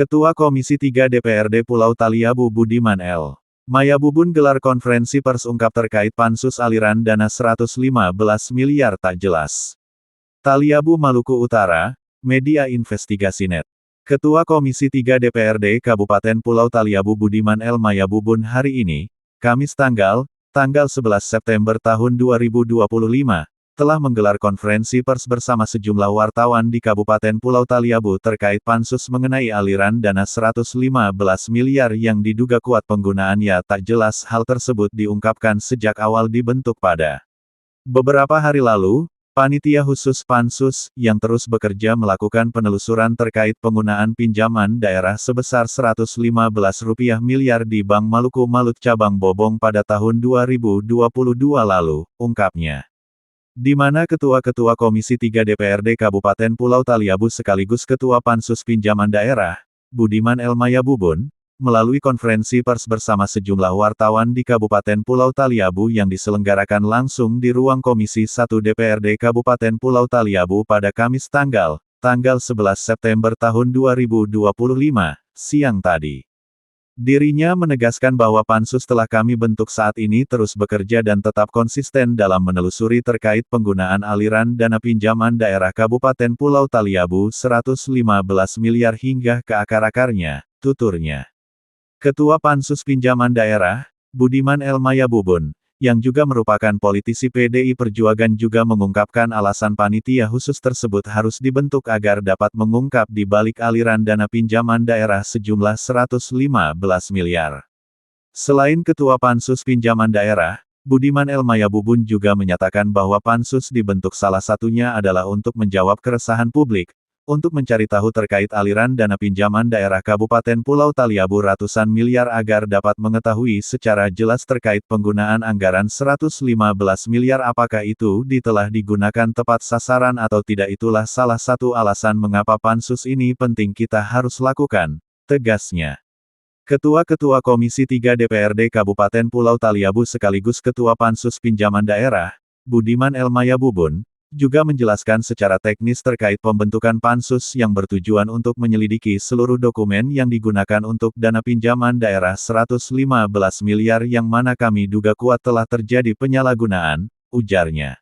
Ketua Komisi 3 DPRD Pulau Taliabu Budiman L. Mayabubun gelar konferensi pers ungkap terkait pansus aliran dana 115 miliar tak jelas. Taliabu Maluku Utara, Media Investigasi Net. Ketua Komisi 3 DPRD Kabupaten Pulau Taliabu Budiman L. Mayabubun hari ini, Kamis tanggal 11 September tahun 2025, telah menggelar konferensi pers bersama sejumlah wartawan di Kabupaten Pulau Taliabu terkait pansus mengenai aliran dana 115 miliar yang diduga kuat penggunaannya tak jelas. Hal tersebut diungkapkan sejak awal dibentuk pada beberapa hari lalu. Panitia khusus Pansus, yang terus bekerja melakukan penelusuran terkait penggunaan pinjaman daerah sebesar Rp115 miliar di Bank Maluku Malut Cabang Bobong pada tahun 2022 lalu, ungkapnya. Di mana Ketua-Ketua Komisi 3 DPRD Kabupaten Pulau Taliabu sekaligus Ketua Pansus Pinjaman Daerah, Budiman L. Mayabubun, melalui konferensi pers bersama sejumlah wartawan di Kabupaten Pulau Taliabu yang diselenggarakan langsung di ruang Komisi 1 DPRD Kabupaten Pulau Taliabu pada Kamis tanggal 11 September tahun 2025, siang tadi. Dirinya menegaskan bahwa pansus telah kami bentuk saat ini terus bekerja dan tetap konsisten dalam menelusuri terkait penggunaan aliran dana pinjaman daerah Kabupaten Pulau Taliabu 115 miliar hingga ke akar-akarnya, tuturnya. Ketua Pansus Pinjaman Daerah, Budiman L. Mayabubun, yang juga merupakan politisi PDI Perjuangan juga mengungkapkan alasan panitia khusus tersebut harus dibentuk agar dapat mengungkap di balik aliran dana pinjaman daerah sejumlah 115 miliar. Selain Ketua Pansus Pinjaman Daerah, Budiman L. Mayabubun juga menyatakan bahwa pansus dibentuk salah satunya adalah untuk menjawab keresahan publik, untuk mencari tahu terkait aliran dana pinjaman daerah Kabupaten Pulau Taliabu ratusan miliar agar dapat mengetahui secara jelas terkait penggunaan anggaran 115 miliar apakah itu telah digunakan tepat sasaran atau tidak. Itulah salah satu alasan mengapa pansus ini penting kita harus lakukan, tegasnya. Ketua-Ketua Komisi 3 DPRD Kabupaten Pulau Taliabu sekaligus Ketua Pansus Pinjaman Daerah, Budiman L. Mayabubun, juga menjelaskan secara teknis terkait pembentukan pansus yang bertujuan untuk menyelidiki seluruh dokumen yang digunakan untuk dana pinjaman daerah 115 miliar yang mana kami duga kuat telah terjadi penyalahgunaan, ujarnya.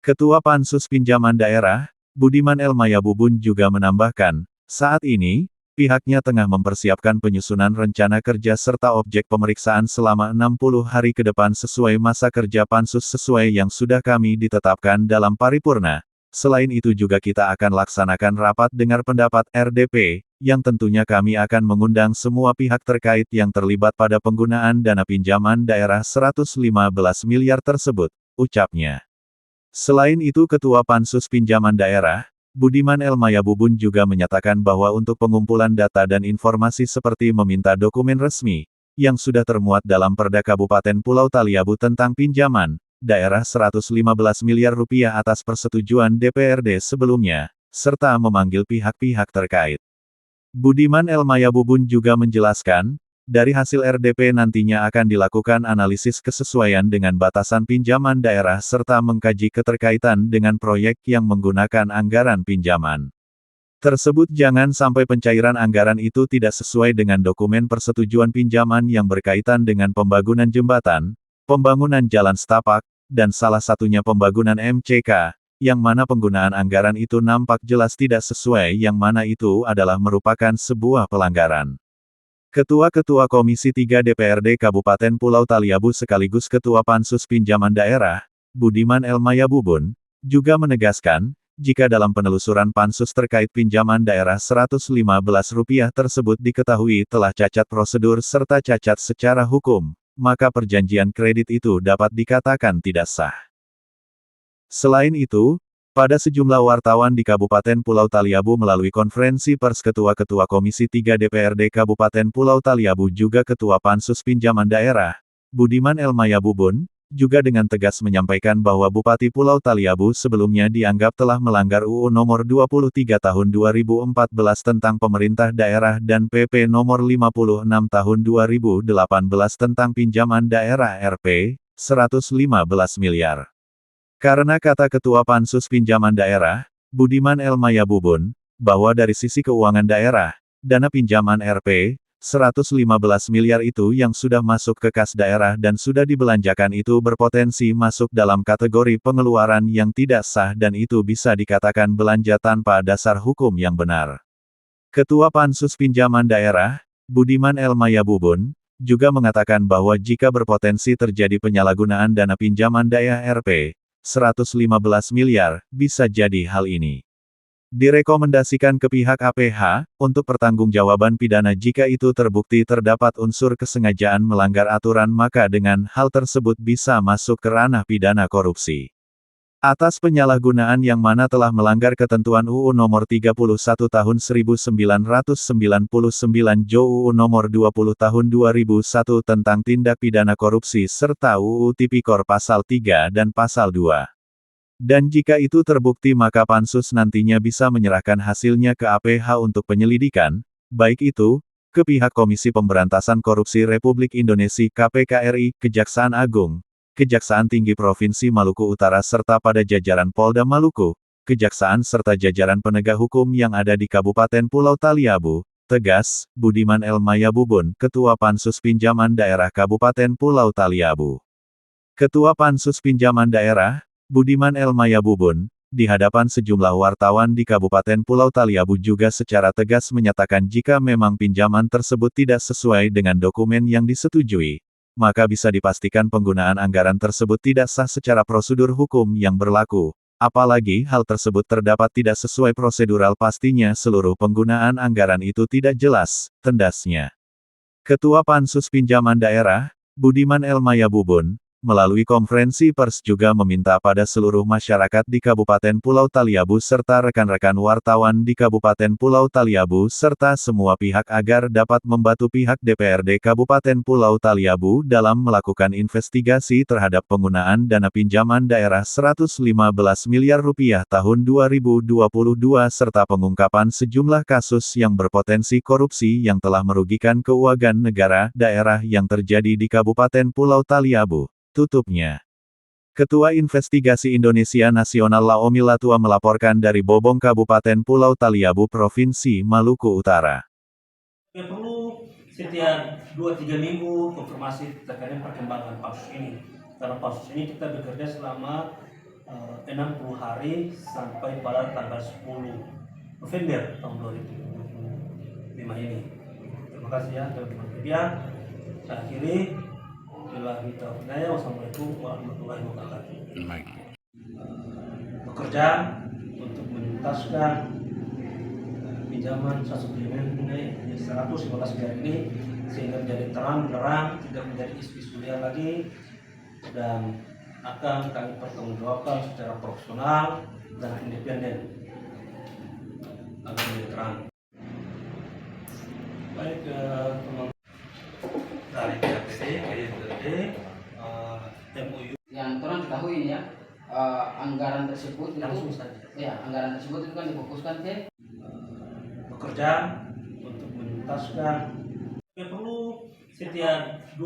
Ketua Pansus Pinjaman Daerah, Budiman L. Mayabubun juga menambahkan, saat ini, pihaknya tengah mempersiapkan penyusunan rencana kerja serta objek pemeriksaan selama 60 hari ke depan sesuai masa kerja pansus sesuai yang sudah kami ditetapkan dalam paripurna. Selain itu juga kita akan laksanakan rapat dengar pendapat RDP, yang tentunya kami akan mengundang semua pihak terkait yang terlibat pada penggunaan dana pinjaman daerah 115 miliar tersebut, ucapnya. Selain itu Ketua Pansus Pinjaman Daerah, Budiman L. Mayabubun juga menyatakan bahwa untuk pengumpulan data dan informasi seperti meminta dokumen resmi, yang sudah termuat dalam Perda Kabupaten Pulau Taliabu tentang pinjaman daerah 115 miliar rupiah atas persetujuan DPRD sebelumnya, serta memanggil pihak-pihak terkait. Budiman L. Mayabubun juga menjelaskan, dari hasil RDP nantinya akan dilakukan analisis kesesuaian dengan batasan pinjaman daerah serta mengkaji keterkaitan dengan proyek yang menggunakan anggaran pinjaman tersebut. Jangan sampai pencairan anggaran itu tidak sesuai dengan dokumen persetujuan pinjaman yang berkaitan dengan pembangunan jembatan, pembangunan jalan setapak, dan salah satunya pembangunan MCK, yang mana penggunaan anggaran itu nampak jelas tidak sesuai yang mana itu adalah merupakan sebuah pelanggaran. Ketua-Ketua Komisi 3 DPRD Kabupaten Pulau Taliabu sekaligus Ketua Pansus Pinjaman Daerah, Budiman L. Mayabubun, juga menegaskan, jika dalam penelusuran pansus terkait pinjaman daerah 115 rupiah tersebut diketahui telah cacat prosedur serta cacat secara hukum, maka perjanjian kredit itu dapat dikatakan tidak sah. Selain itu, pada sejumlah wartawan di Kabupaten Pulau Taliabu melalui konferensi pers Ketua-Ketua Komisi 3 DPRD Kabupaten Pulau Taliabu juga Ketua Pansus Pinjaman Daerah, Budiman L. Mayabubun, juga dengan tegas menyampaikan bahwa Bupati Pulau Taliabu sebelumnya dianggap telah melanggar UU Nomor 23 Tahun 2014 tentang Pemerintah Daerah dan PP Nomor 56 Tahun 2018 tentang Pinjaman Daerah Rp. 115 miliar. Karena kata Ketua Pansus Pinjaman Daerah, Budiman L. Mayabubun, bahwa dari sisi keuangan daerah, dana pinjaman Rp. 115 miliar itu yang sudah masuk ke kas daerah dan sudah dibelanjakan itu berpotensi masuk dalam kategori pengeluaran yang tidak sah dan itu bisa dikatakan belanja tanpa dasar hukum yang benar. Ketua Pansus Pinjaman Daerah, Budiman L. Mayabubun, juga mengatakan bahwa jika berpotensi terjadi penyalahgunaan dana pinjaman daerah Rp. 115 miliar, bisa jadi hal ini direkomendasikan ke pihak APH, untuk pertanggungjawaban pidana jika itu terbukti terdapat unsur kesengajaan melanggar aturan maka dengan hal tersebut bisa masuk ke ranah pidana korupsi. Atas penyalahgunaan yang mana telah melanggar ketentuan UU Nomor 31 Tahun 1999 Jo UU Nomor 20 Tahun 2001 tentang tindak pidana korupsi serta UU Tipikor Pasal 3 dan Pasal 2. Dan jika itu terbukti maka Pansus nantinya bisa menyerahkan hasilnya ke APH untuk penyelidikan, baik itu, ke pihak Komisi Pemberantasan Korupsi Republik Indonesia KPK RI, Kejaksaan Agung, Kejaksaan Tinggi Provinsi Maluku Utara serta pada jajaran Polda Maluku, Kejaksaan serta jajaran penegak hukum yang ada di Kabupaten Pulau Taliabu, tegas, Budiman L. Mayabubun, Ketua Pansus Pinjaman Daerah Kabupaten Pulau Taliabu. Ketua Pansus Pinjaman Daerah, Budiman L. Mayabubun, di hadapan sejumlah wartawan di Kabupaten Pulau Taliabu juga secara tegas menyatakan jika memang pinjaman tersebut tidak sesuai dengan dokumen yang disetujui, maka bisa dipastikan penggunaan anggaran tersebut tidak sah secara prosedur hukum yang berlaku, apalagi hal tersebut terdapat tidak sesuai prosedural pastinya seluruh penggunaan anggaran itu tidak jelas, tendasnya. Ketua Pansus Pinjaman Daerah, Budiman L. Mayabubun, melalui konferensi pers juga meminta pada seluruh masyarakat di Kabupaten Pulau Taliabu serta rekan-rekan wartawan di Kabupaten Pulau Taliabu serta semua pihak agar dapat membantu pihak DPRD Kabupaten Pulau Taliabu dalam melakukan investigasi terhadap penggunaan dana pinjaman daerah 115 miliar rupiah tahun 2022 serta pengungkapan sejumlah kasus yang berpotensi korupsi yang telah merugikan keuangan negara daerah yang terjadi di Kabupaten Pulau Taliabu. Tutupnya. Ketua Investigasi Indonesia Nasional Laomi Latua melaporkan dari Bobong Kabupaten Pulau Taliabu Provinsi Maluku Utara. Ya perlu setiap 2-3 minggu konfirmasi terkait perkembangan kasus ini. Karena kasus ini kita bekerja selama 60 hari sampai pada tanggal 10 November tahun 2025 ini. Terima kasih ya teman-teman media. Saya akhiri. Wassalamualaikum warahmatullahi wabarakatuh. Bekerja untuk menuntaskan pinjaman 115 miliar ini sehingga menjadi terang benderang, tidak menjadi isu-isu liar lagi dan akan kami pertanggungjawabkan secara profesional dan independen agar menjadi terang. Baik teman dari KPD, MOU yang orang ketahui ini ya, anggaran tersebut langsung itu saja. ya, anggaran tersebut itu kan difokuskan ke bekerja untuk menuntaskan. Ya perlu setiap 2